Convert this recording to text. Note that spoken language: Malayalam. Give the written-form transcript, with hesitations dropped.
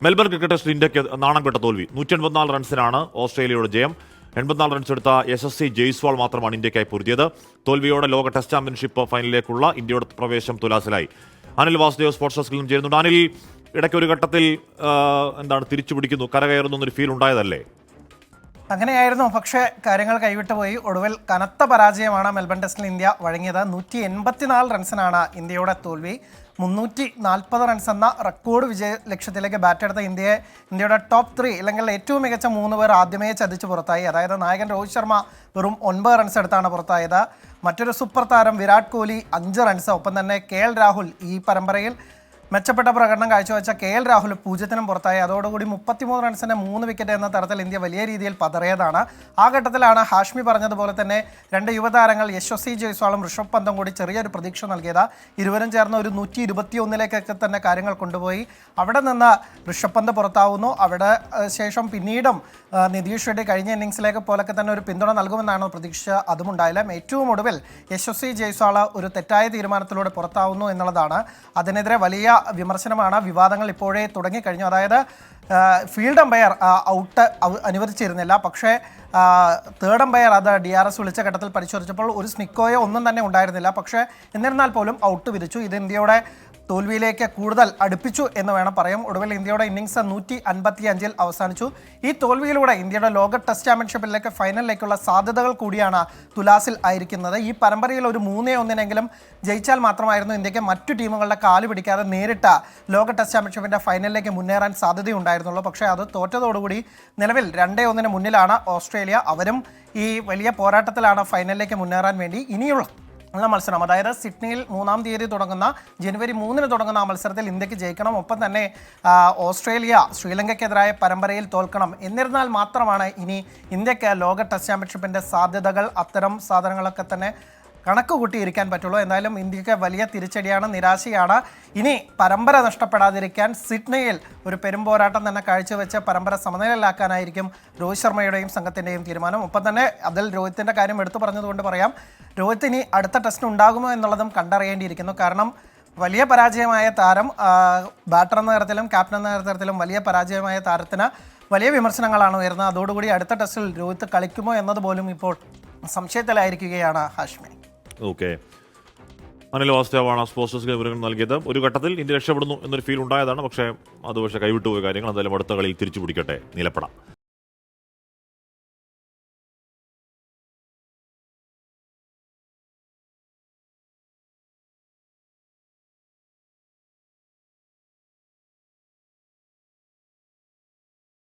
മെൽബൺ ക്രിക്കറ്റ് ടെസ്റ്റിൽ ഇന്ത്യക്ക് നാണംകെട്ട തോൽവി. 184 റൺസിനാണ് ഓസ്ട്രേലിയയുടെ ജയം. 84 റൺസ് എടുത്ത യശസ്വി ജയ്സ്വാൾ മാത്രമാണ് ഇന്ത്യക്കായി പൊരുതിയത്. തോൽവിയോടെ ലോക ടെസ്റ്റ് ചാമ്പ്യൻഷിപ്പ് ഫൈനലിലേക്കുള്ള ഇന്ത്യയുടെ പ്രവേശം തുലാസിലായി. അനിൽ വാസുദേവ് സ്പോർട്സ് ഡെസ്കിൽ നിന്നും ചേരുന്നുണ്ട്. അനിൽ, ഇടയ്ക്ക് ഒരു ഘട്ടത്തിൽ തിരിച്ചു പിടിക്കുന്നു, കരകയറുന്നു എന്നൊരു ഫീൽ ഉണ്ടായതല്ലേ? അങ്ങനെയായിരുന്നു. പക്ഷേ കാര്യങ്ങൾ കൈവിട്ടു പോയി. ഒടുവിൽ കനത്ത പരാജയമാണ് മെൽബൺ ടെസ്റ്റിൽ ഇന്ത്യ വഴങ്ങിയത്. 184 റൺസിനാണ് ഇന്ത്യയുടെ തോൽവി. 340 റൺസ് എന്ന റെക്കോർഡ് വിജയ ലക്ഷ്യത്തിലേക്ക് ബാറ്റെടുത്ത ഇന്ത്യയുടെ ടോപ്പ് 3 അല്ലെങ്കിൽ ഏറ്റവും മികച്ച 3 പേർ ആദ്യമേ ചതിച്ച് പുറത്തായി. അതായത് നായകൻ രോഹിത് ശർമ്മ വെറും 9 റൺസ് എടുത്താണ് പുറത്തായത്. മറ്റൊരു സൂപ്പർ താരം വിരാട് കോഹ്ലി 5 റൺസ്. ഒപ്പം തന്നെ KL രാഹുൽ, ഈ പരമ്പരയിൽ മെച്ചപ്പെട്ട പ്രകടനം കാഴ്ചവെച്ച KL രാഹുൽ 0-നും പുറത്തായി. അതോടുകൂടി 33 റൺസിന് 3 വിക്കറ്റ് എന്ന തരത്തിൽ ഇന്ത്യ വലിയ രീതിയിൽ പതറിയതാണ്. ആ ഘട്ടത്തിലാണ് ഹാഷ്മി പറഞ്ഞതുപോലെ തന്നെ 2 യുവതാരങ്ങൾ യശസ്വി ജയ്സ്വാളും ഋഷഭ് പന്തും കൂടി ചെറിയൊരു പ്രതീക്ഷ നൽകിയത്. ഇരുവരും ചേർന്ന് ഒരു 121-ലേക്കൊക്കെ തന്നെ കാര്യങ്ങൾ കൊണ്ടുപോയി. അവിടെ നിന്ന് ഋഷഭ് പന്ത് പുറത്താവുന്നു. അവിടെ ശേഷം പിന്നീടും നിതീഷ് റെഡ്ഡി കഴിഞ്ഞ ഇന്നിംഗ്സിലേക്ക് പോലൊക്കെ തന്നെ ഒരു പിന്തുണ നൽകുമെന്നാണ് പ്രതീക്ഷ. അതും ഉണ്ടായില്ല. ഏറ്റവും ഒടുവിൽ യശസ്വി ജയ്സ്വാൾ ഒരു തെറ്റായ തീരുമാനത്തിലൂടെ പുറത്താവുന്നു എന്നുള്ളതാണ്. അതിനെതിരെ വലിയ വിമർശനമാണ്. വിവാദങ്ങൾ ഇപ്പോഴേ തുടങ്ങിക്കഴിഞ്ഞു. അതായത് ഫീൽഡ് അമ്പയർ ഔട്ട് അനുവദിച്ചിരുന്നില്ല. പക്ഷേ തേർഡ് അമ്പയർ അത് DRS വിളിച്ച ഘട്ടത്തിൽ പരിശോധിച്ചപ്പോൾ ഒരു സ്നിക്കോയോ ഒന്നും തന്നെ ഉണ്ടായിരുന്നില്ല. പക്ഷേ എന്നിരുന്നാൽ പോലും ഔട്ട് വിധിച്ചു. ഇത് ഇന്ത്യയുടെ തോൽവിയിലേക്ക് കൂടുതൽ അടുപ്പിച്ചു എന്ന് വേണം പറയാം. ഒടുവിൽ ഇന്ത്യയുടെ ഇന്നിംഗ്സ് 155-ൽ അവസാനിച്ചു. ഈ തോൽവിയിലൂടെ ഇന്ത്യയുടെ ലോക ടെസ്റ്റ് ചാമ്പ്യൻഷിപ്പിലേക്ക് ഫൈനലിലേക്കുള്ള സാധ്യതകൾ കൂടിയാണ് തുലാസിൽ ആയിരിക്കുന്നത്. ഈ പരമ്പരയിൽ ഒരു 3-1 ജയിച്ചാൽ മാത്രമായിരുന്നു ഇന്ത്യക്ക് മറ്റു ടീമുകളുടെ കാല് പിടിക്കാതെ നേരിട്ട ലോക ടെസ്റ്റ് ചാമ്പ്യൻഷിപ്പിൻ്റെ ഫൈനലിലേക്ക് മുന്നേറാൻ സാധ്യതയുണ്ടായിരുന്നുള്ളൂ. പക്ഷേ അത് തോറ്റതോടുകൂടി നിലവിൽ 2-1 മുന്നിലാണ് ഓസ്ട്രേലിയ. അവരും ഈ വലിയ പോരാട്ടത്തിലാണ് ഫൈനലിലേക്ക് മുന്നേറാൻ വേണ്ടി. ഇനിയുള്ള മത്സരം, അതായത് സിഡ്നിയിൽ 3-ാം തീയതി തുടങ്ങുന്ന ജനുവരി 3-ന് തുടങ്ങുന്ന ആ മത്സരത്തിൽ ഇന്ത്യക്ക് ജയിക്കണം. ഒപ്പം തന്നെ ഓസ്ട്രേലിയ ശ്രീലങ്കയ്ക്കെതിരായ പരമ്പരയിൽ തോൽക്കണം. എന്നിരുന്നാൽ മാത്രമാണ് ഇനി ഇന്ത്യക്ക് ലോക ടെസ്റ്റ് ചാമ്പ്യൻഷിപ്പിൻ്റെ സാധ്യതകൾ, അത്തരം സാധനങ്ങളൊക്കെ തന്നെ കണക്ക് കൂട്ടിയിരിക്കാൻ പറ്റുള്ളൂ. എന്തായാലും ഇന്ത്യക്ക് വലിയ തിരിച്ചടിയാണ്, നിരാശയാണ്. ഇനി പരമ്പര നഷ്ടപ്പെടാതിരിക്കാൻ സിഡ്നിയിൽ ഒരു പെരുമ്പോരാട്ടം തന്നെ കാഴ്ചവെച്ച് പരമ്പര സമനിലയിലാക്കാനായിരിക്കും രോഹിത് ശർമ്മയുടെയും സംഘത്തിൻ്റെയും തീരുമാനം. ഒപ്പം തന്നെ അതിൽ രോഹിത്തിൻ്റെ കാര്യം എടുത്തു പറഞ്ഞതുകൊണ്ട് പറയാം, രോഹിത് ഇനി അടുത്ത ടെസ്റ്റിന് ഉണ്ടാകുമോ എന്നുള്ളതും കണ്ടറിയേണ്ടിയിരിക്കുന്നു. കാരണം വലിയ പരാജയമായ താരം, ബാറ്റർ എന്ന തരത്തിലും ക്യാപ്റ്റൻ എന്ന തരത്തിലും വലിയ പരാജയമായ താരത്തിന് വലിയ വിമർശനങ്ങളാണ് ഉയർന്നത്. അതോടുകൂടി അടുത്ത ടെസ്റ്റിൽ രോഹിത് കളിക്കുമോ എന്നതുപോലും ഇപ്പോൾ സംശയത്തിലായിരിക്കുകയാണ് ഹാഷ്മി. ഓക്കെ, അനിൽ വാസുദേവാണ് സ്പോർട്സ് ഡെസ്കിന് വിവരങ്ങൾ നൽകിയത്. ഒരു ഘട്ടത്തിൽ ഇന്ത്യ രക്ഷപ്പെടുന്നു എന്നൊരു ഫീൽ ഉണ്ടായതാണ്. പക്ഷേ കൈവിട്ടുപോയ കാര്യങ്ങൾ എന്തായാലും അടുത്ത കളിയിൽ തിരിച്ചു പിടിക്കട്ടെ. നീലപ്പട.